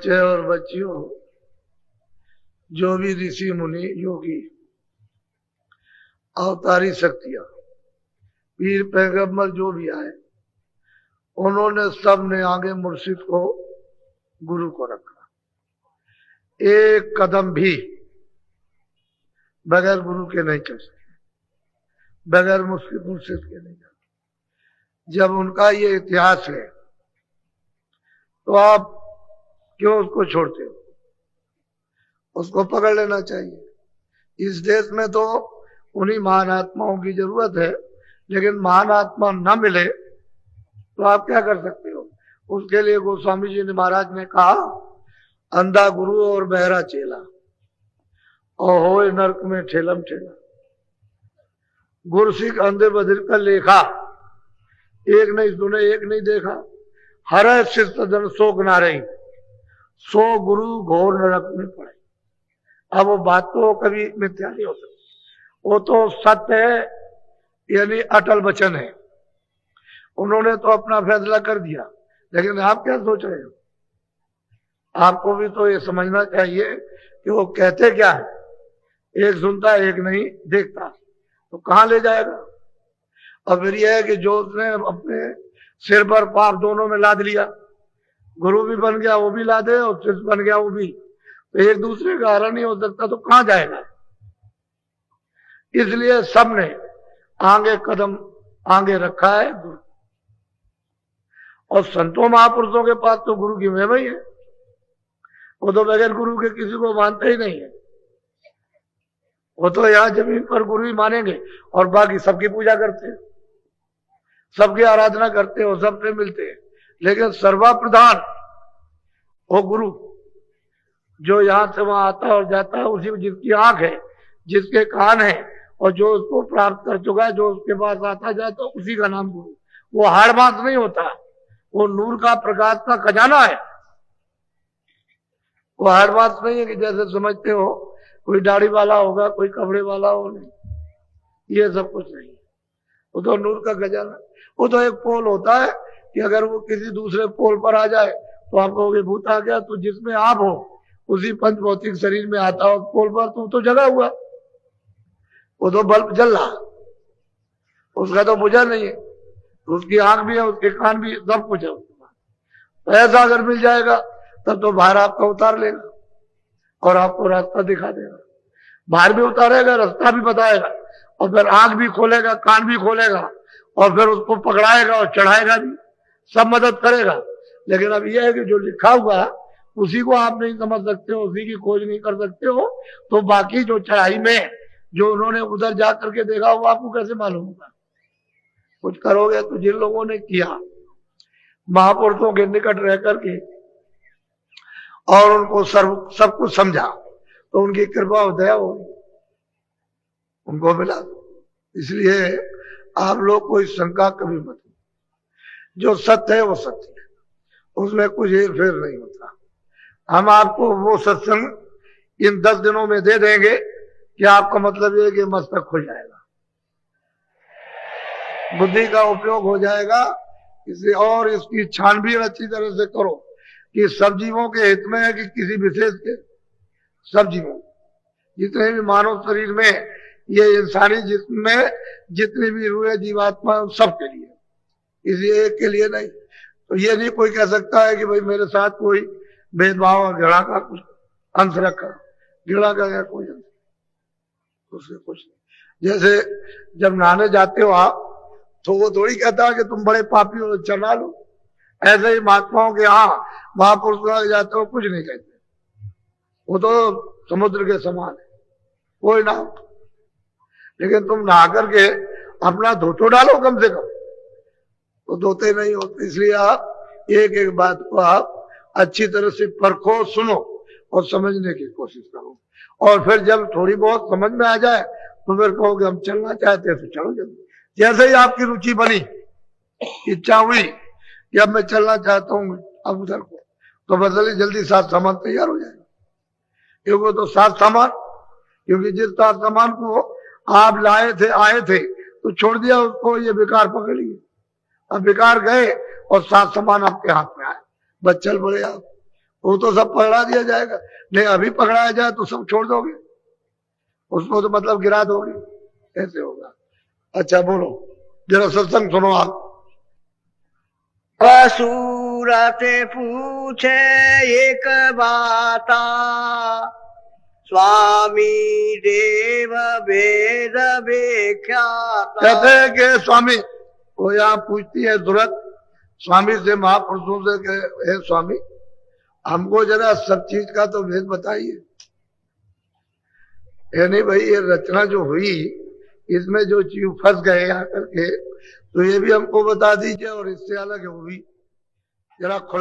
बच्चे और बच्चियों, जो भी ऋषि मुनि योगी अवतारी शक्तियां पीर पैगंबर जो भी आए, उन्होंने सब ने आगे मुर्शिद को गुरु को रखा। एक कदम भी बगैर गुरु के नहीं चल सके, बगैर मुर्शिद के नहीं चल। जब उनका ये इतिहास है तो आप क्यों उसको छोड़ते हो? उसको पकड़ लेना चाहिए। इस देश में तो उन्हीं महान आत्माओं की जरूरत है, लेकिन महान आत्मा न मिले तो आप क्या कर सकते हो? उसके लिए गोस्वामी जी ने महाराज ने कहा, अंधा गुरु और बहरा चेला और होए नरक में ठेलम ठेला। गुरु सिख अंधे बधिर का लेखा, एक नहीं सुने एक नहीं देखा। हर शिष्ट जन शोक ना रही, सो गुरु घोर नरक में पड़े। अब वो बात तो कभी मिथ्या नहीं हो सकती, वो तो सत्य है, यानी अटल वचन है। उन्होंने तो अपना फैसला कर दिया, लेकिन आप क्या सोच रहे हो? आपको भी तो ये समझना चाहिए कि वो कहते क्या है। एक सुनता एक नहीं देखता, तो कहां ले जाएगा? और फिर यह है कि जो उसने अपने सिर पर पाप दोनों में लाद लिया, गुरु भी बन गया वो भी लादे, और शिष्य बन गया वो भी, तो एक दूसरे का हरण नहीं हो सकता, तो कहां जाएगा? इसलिए सबने आगे कदम आगे रखा है गुरु। और संतों महापुरुषों के पास तो गुरु की महिमा ही है। वो तो बगैर गुरु के किसी को मानते ही नहीं है। वो तो यहाँ जमीन पर गुरु ही मानेंगे और बाकी सबकी पूजा करते हैं, सबकी आराधना करते हो, सबसे मिलते हैं, लेकिन सर्वप्रधान वो गुरु जो यहां से वहां आता और जाता है, उसी जिसकी आंख है, जिसके कान है, और जो उसको प्राप्त कर चुका है, जो उसके पास आता जाता, उसी का नाम गुरु। वो हाड़ मास नहीं होता, वो नूर का प्रकाश का खजाना है। वो हाड़ मास नहीं है कि जैसे समझते हो कोई दाढ़ी वाला होगा, कोई कपड़े वाला हो, नहीं, ये सब कुछ नहीं। वो तो नूर का खजाना। वो तो एक पोल होता है कि अगर वो किसी दूसरे पोल पर आ जाए तो आप कहोगे भूत आ गया, तो जिसमें आप हो उसी पंच भौतिक शरीर में आता हो पोल पर, तो जगा हुआ, वो तो बल्ब जल रहा, उसका तो बुझा नहीं है, तो उसकी आंख भी है, उसके कान भी, सब कुछ है उसके पास। तो ऐसा अगर मिल जाएगा तब तो बाहर आपका उतार लेगा और आपको रास्ता दिखा देगा। बाहर भी उतारेगा, रास्ता भी बताएगा, और फिर आंख भी खोलेगा, कान भी खोलेगा, और फिर उसको पकड़ाएगा और चढ़ाएगा भी, सब मदद करेगा। लेकिन अब यह है कि जो लिखा हुआ उसी को आप नहीं समझ सकते हो, उसी की खोज नहीं कर सकते हो, तो बाकी जो चढ़ाई में जो उन्होंने उधर जा करके देखा वो आपको कैसे मालूम होगा? कुछ करोगे तो जिन लोगों ने किया, महापुरुषों के निकट रह करके और उनको सब कुछ समझा, तो उनकी कृपा और दया होगी, उनको मिला। इसलिए आप लोग कोई शंका कभी मत, जो सत्य है वो सत्य है, उसमें कुछ हेर फेर नहीं होता। हम आपको वो सत्संग इन 10 दिनों में दे देंगे कि आपका मतलब ये है कि मस्तक खुल जाएगा, बुद्धि का उपयोग हो जाएगा। इसे और इसकी छानबीन अच्छी तरह से करो कि सब जीवों के हित में है कि किसी विशेष के। सब जीवों, जितने भी मानव शरीर में, ये इंसानी जिस्म में जितने भी रूहे जीवात्मा, सबके लिए, किसी एक के लिए नहीं। तो ये नहीं कोई कह सकता है कि भाई मेरे साथ कोई भेदभाव और घृणा का कुछ अंश रखा, घृणा का या कोई अंश, उससे कुछ नहीं। जैसे जब नहाने जाते हो आप, तो वो थोड़ी कहता है कि तुम बड़े पापी हो, चढ़ा लो। ऐसे ही महात्माओं के यहाँ महापुरुषों जाते हो, कुछ नहीं कहते, वो तो समुद्र के समान है, कोई ना। लेकिन तुम नहा करके अपना धो तो डालो कम से कम, तो धोते नहीं होते। इसलिए आप एक एक बात को आप अच्छी तरह से परखो, सुनो और समझने की कोशिश करो, और फिर जब थोड़ी बहुत समझ में आ जाए तो फिर कहोगे हम चलना चाहते हैं तो चलो जल्दी। जैसे ही आपकी रुचि बनी, इच्छा हुई कि अब मैं चलना चाहता हूँ अब उधर को, तो बदले जल्दी साथ सामान तैयार हो जाएगा। क्योंकि तो साथ सामान, क्योंकि जिस साथ सामान को आप लाए थे, आए थे, तो छोड़ दिया उसको, ये बेकार पकड़ लिए। अब बेकार गए और साथ सामान आपके हाथ में आए, बस चल पड़े आप। वो तो सब पकड़ा दिया जाएगा। नहीं अभी पकड़ाया जाए तो सब छोड़ दोगे, उसको तो मतलब गिरा दोगे, कैसे होगा। अच्छा बोलो, जरा सत्संग सुनो आप। सूरत पूछे एक बाता, स्वामी देव भेद व्याख्याता। कहते हैं कि स्वामी, वो यहाँ पूछती है सूरत स्वामी से, महापुरुषों से कि हे स्वामी हमको जरा सब चीज का तो भेद बताइए। नहीं भाई, ये रचना जो हुई इसमें जो चीज फंस गए आकर के, तो ये भी हमको बता दीजिए, और इससे अलग है वो भी जरा खुला